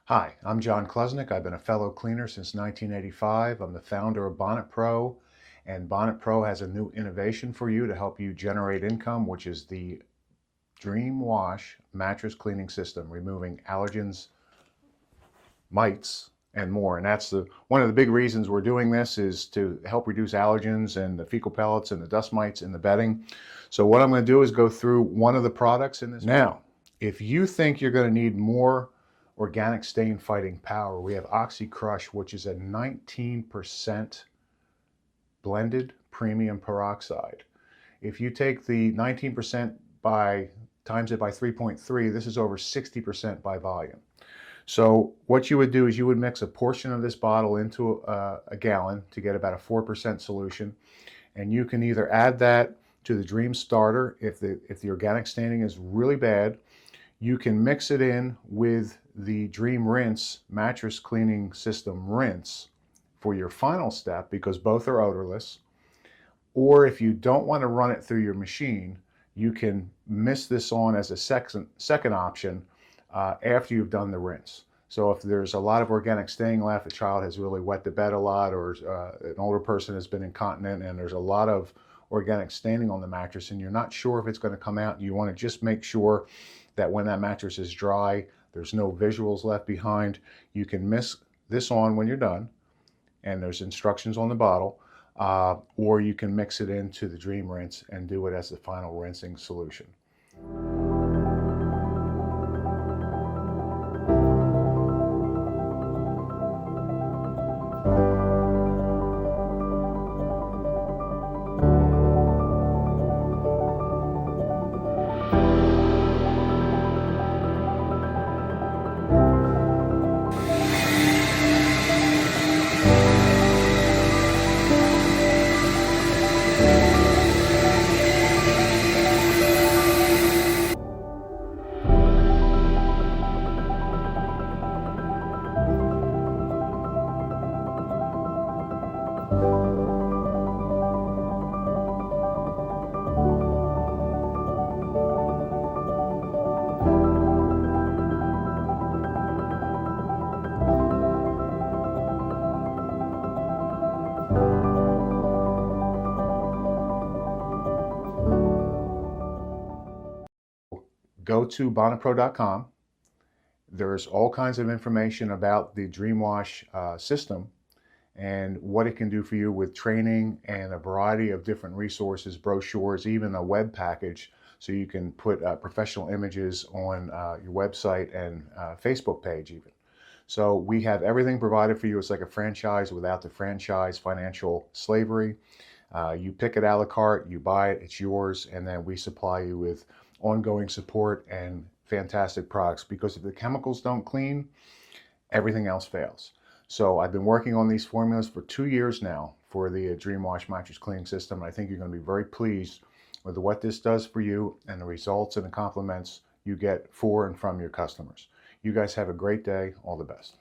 Hi, I'm John Klesnick. I've been a fellow cleaner since 1985. I'm the founder of BonnetPro, and BonnetPro has a new innovation for you to help you generate income, which is the DreamWash mattress cleaning system, removing allergens, mites, and more. And that's one of the big reasons we're doing this is to help reduce allergens and the fecal pellets and the dust mites in the bedding. So what I'm going to do is go through one of the products in this. Now, if you think you're going to need more organic stain fighting power, we have OxyCrush, which is a 19% blended premium peroxide. If you take the 19% times it by 3.3, this is over 60% by volume. So what you would do is you would mix a portion of this bottle into a gallon to get about a 4% solution, and you can either add that to the Dream Starter if the organic staining is really bad. You can mix it in with the Dream Rinse mattress cleaning system rinse for your final step, because both are odorless. Or if you don't want to run it through your machine, you can mist this on as a second option after you've done the rinse. So if there's a lot of organic staining left, a child has really wet the bed a lot, or an older person has been incontinent and there's a lot of organic staining on the mattress and you're not sure if it's going to come out, you want to just make sure that when that mattress is dry, there's no visuals left behind. You can mist this on when you're done, and there's instructions on the bottle, or you can mix it into the Dream Rinse and do it as the final rinsing solution. Go to BonnetPro.com. There's all kinds of information about the DreamWash system and what it can do for you with training and a variety of different resources, brochures, even a web package, so you can put professional images on your website and Facebook page even. So we have everything provided for you. It's like a franchise without the franchise financial slavery. You pick it a la carte, you buy it, it's yours, and then we supply you with ongoing support and fantastic products, because if the chemicals don't clean, everything else fails. So I've been working on these formulas for 2 years now for the DreamWash mattress cleaning system. I think you're going to be very pleased with what this does for you and the results and the compliments you get for and from your customers. You guys have a great day. All the best.